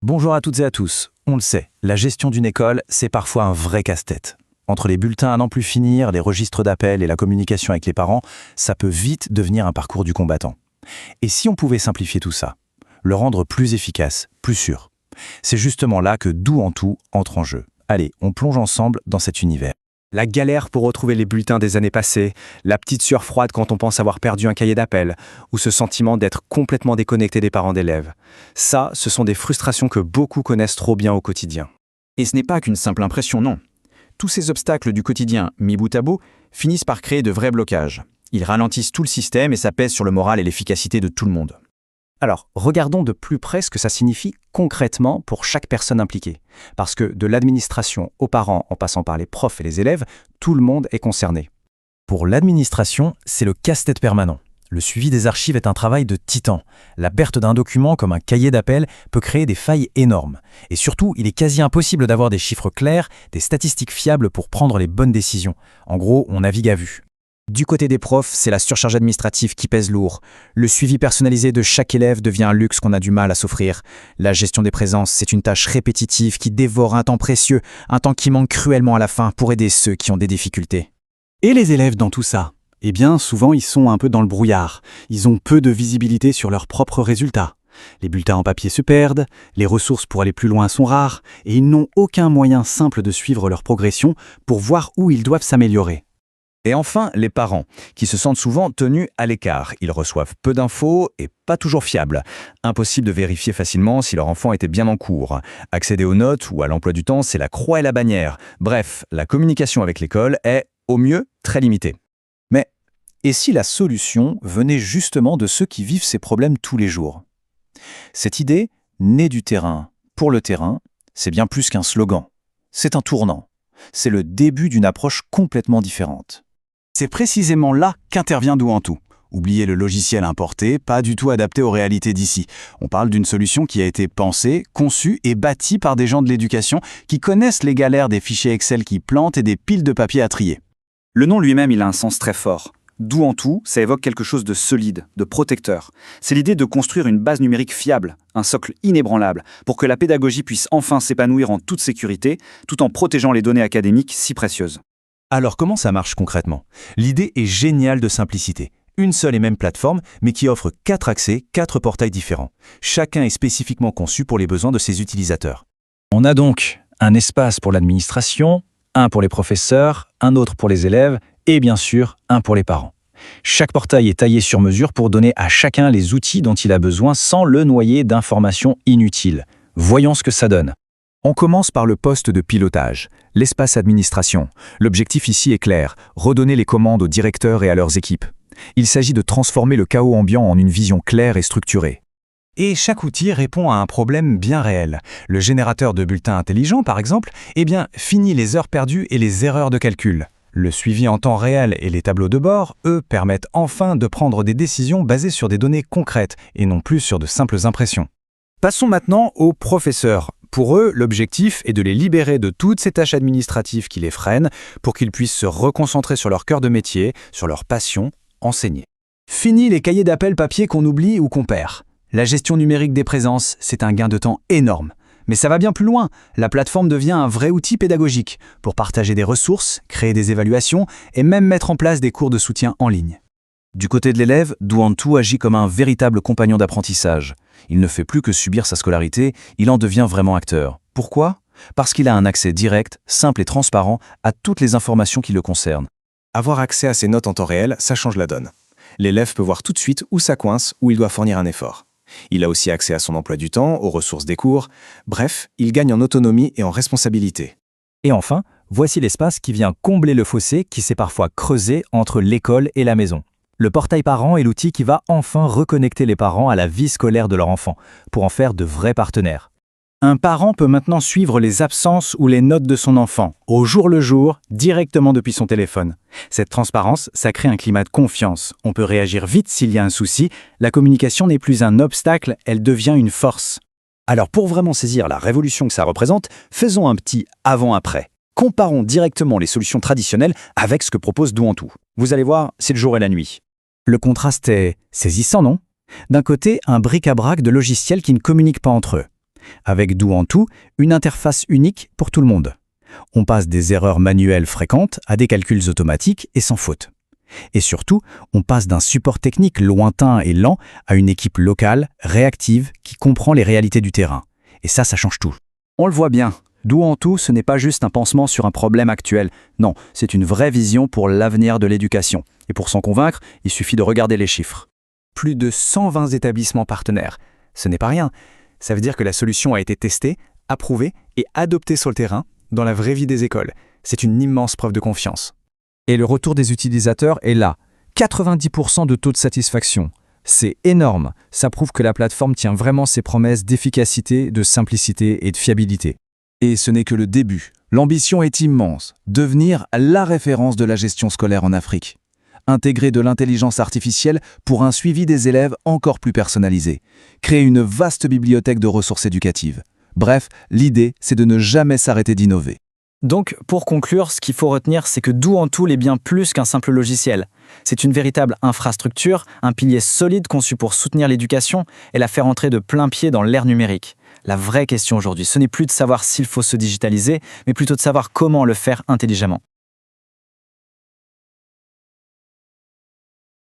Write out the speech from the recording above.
Bonjour à toutes et à tous. On le sait, la gestion d'une école, c'est parfois un vrai casse-tête. Entre les bulletins à n'en plus finir, les registres d'appels et la communication avec les parents, ça peut vite devenir un parcours du combattant. Et si on pouvait simplifier tout ça, le rendre plus efficace, plus sûr? C'est justement là que Douantou entre en jeu. Allez, on plonge ensemble dans cet univers. La galère pour retrouver les bulletins des années passées, la petite sueur froide quand on pense avoir perdu un cahier d'appel, ou ce sentiment d'être complètement déconnecté des parents d'élèves. Ça, ce sont des frustrations que beaucoup connaissent trop bien au quotidien. Et ce n'est pas qu'une simple impression, non. Tous ces obstacles du quotidien, mis bout à bout, finissent par créer de vrais blocages. Ils ralentissent tout le système et ça pèse sur le moral et l'efficacité de tout le monde. Alors, regardons de plus près ce que ça signifie concrètement pour chaque personne impliquée. Parce que de l'administration aux parents, en passant par les profs et les élèves, tout le monde est concerné. Pour l'administration, c'est le casse-tête permanent. Le suivi des archives est un travail de titan. La perte d'un document comme un cahier d'appel peut créer des failles énormes. Et surtout, il est quasi impossible d'avoir des chiffres clairs, des statistiques fiables pour prendre les bonnes décisions. En gros, on navigue à vue. Du côté des profs, c'est la surcharge administrative qui pèse lourd. Le suivi personnalisé de chaque élève devient un luxe qu'on a du mal à s'offrir. La gestion des présences, c'est une tâche répétitive qui dévore un temps précieux, un temps qui manque cruellement à la fin pour aider ceux qui ont des difficultés. Et les élèves dans tout ça? Eh bien, souvent, ils sont un peu dans le brouillard. Ils ont peu de visibilité sur leurs propres résultats. Les bulletins en papier se perdent, les ressources pour aller plus loin sont rares, et ils n'ont aucun moyen simple de suivre leur progression pour voir où ils doivent s'améliorer. Et enfin, les parents, qui se sentent souvent tenus à l'écart. Ils reçoivent peu d'infos et pas toujours fiables. Impossible de vérifier facilement si leur enfant était bien en cours. Accéder aux notes ou à l'emploi du temps, c'est la croix et la bannière. Bref, la communication avec l'école est, au mieux, très limitée. Mais, et si la solution venait justement de ceux qui vivent ces problèmes tous les jours? Cette idée, née du terrain, pour le terrain, c'est bien plus qu'un slogan. C'est un tournant. C'est le début d'une approche complètement différente. C'est précisément là qu'intervient Douantou. Oubliez le logiciel importé, pas du tout adapté aux réalités d'ici. On parle d'une solution qui a été pensée, conçue et bâtie par des gens de l'éducation qui connaissent les galères des fichiers Excel qui plantent et des piles de papier à trier. Le nom lui-même, il a un sens très fort. Douantou, ça évoque quelque chose de solide, de protecteur. C'est l'idée de construire une base numérique fiable, un socle inébranlable, pour que la pédagogie puisse enfin s'épanouir en toute sécurité, tout en protégeant les données académiques si précieuses. Alors comment ça marche concrètement? L'idée est géniale de simplicité. Une seule et même plateforme, mais qui offre 4 accès, 4 portails différents. Chacun est spécifiquement conçu pour les besoins de ses utilisateurs. On a donc un espace pour l'administration, un pour les professeurs, un autre pour les élèves, et bien sûr, un pour les parents. Chaque portail est taillé sur mesure pour donner à chacun les outils dont il a besoin sans le noyer d'informations inutiles. Voyons ce que ça donne. On commence par le poste de pilotage, l'espace administration. L'objectif ici est clair, redonner les commandes aux directeurs et à leurs équipes. Il s'agit de transformer le chaos ambiant en une vision claire et structurée. Et chaque outil répond à un problème bien réel. Le générateur de bulletins intelligents, par exemple, finit les heures perdues et les erreurs de calcul. Le suivi en temps réel et les tableaux de bord, eux, permettent enfin de prendre des décisions basées sur des données concrètes et non plus sur de simples impressions. Passons maintenant aux professeurs. Pour eux, l'objectif est de les libérer de toutes ces tâches administratives qui les freinent pour qu'ils puissent se reconcentrer sur leur cœur de métier, sur leur passion, enseigner. Fini les cahiers d'appel papier qu'on oublie ou qu'on perd. La gestion numérique des présences, c'est un gain de temps énorme. Mais ça va bien plus loin. La plateforme devient un vrai outil pédagogique pour partager des ressources, créer des évaluations et même mettre en place des cours de soutien en ligne. Du côté de l'élève, Douantou agit comme un véritable compagnon d'apprentissage. Il ne fait plus que subir sa scolarité, il en devient vraiment acteur. Pourquoi? Parce qu'il a un accès direct, simple et transparent à toutes les informations qui le concernent. Avoir accès à ses notes en temps réel, ça change la donne. L'élève peut voir tout de suite où ça coince, où il doit fournir un effort. Il a aussi accès à son emploi du temps, aux ressources des cours. Bref, il gagne en autonomie et en responsabilité. Et enfin, voici l'espace qui vient combler le fossé qui s'est parfois creusé entre l'école et la maison. Le portail parent est l'outil qui va enfin reconnecter les parents à la vie scolaire de leur enfant, pour en faire de vrais partenaires. Un parent peut maintenant suivre les absences ou les notes de son enfant, au jour le jour, directement depuis son téléphone. Cette transparence, ça crée un climat de confiance. On peut réagir vite s'il y a un souci. La communication n'est plus un obstacle, elle devient une force. Alors pour vraiment saisir la révolution que ça représente, faisons un petit avant-après. Comparons directement les solutions traditionnelles avec ce que propose Douantou. Vous allez voir, c'est le jour et la nuit. Le contraste est saisissant, non? D'un côté, un bric-à-brac de logiciels qui ne communiquent pas entre eux. Avec Do en Tout, une interface unique pour tout le monde. On passe des erreurs manuelles fréquentes à des calculs automatiques et sans faute. Et surtout, on passe d'un support technique lointain et lent à une équipe locale, réactive, qui comprend les réalités du terrain. Et ça change tout. On le voit bien. Do en Tout, ce n'est pas juste un pansement sur un problème actuel. Non, c'est une vraie vision pour l'avenir de l'éducation. Et pour s'en convaincre, il suffit de regarder les chiffres. Plus de 120 établissements partenaires. Ce n'est pas rien. Ça veut dire que la solution a été testée, approuvée et adoptée sur le terrain, dans la vraie vie des écoles. C'est une immense preuve de confiance. Et le retour des utilisateurs est là. 90% de taux de satisfaction. C'est énorme. Ça prouve que la plateforme tient vraiment ses promesses d'efficacité, de simplicité et de fiabilité. Et ce n'est que le début. L'ambition est immense, devenir la référence de la gestion scolaire en Afrique. Intégrer de l'intelligence artificielle pour un suivi des élèves encore plus personnalisé. Créer une vaste bibliothèque de ressources éducatives. Bref, l'idée, c'est de ne jamais s'arrêter d'innover. Donc, pour conclure, ce qu'il faut retenir, c'est que Do en Tout est bien plus qu'un simple logiciel. C'est une véritable infrastructure, un pilier solide conçu pour soutenir l'éducation et la faire entrer de plein pied dans l'ère numérique. La vraie question aujourd'hui, ce n'est plus de savoir s'il faut se digitaliser, mais plutôt de savoir comment le faire intelligemment.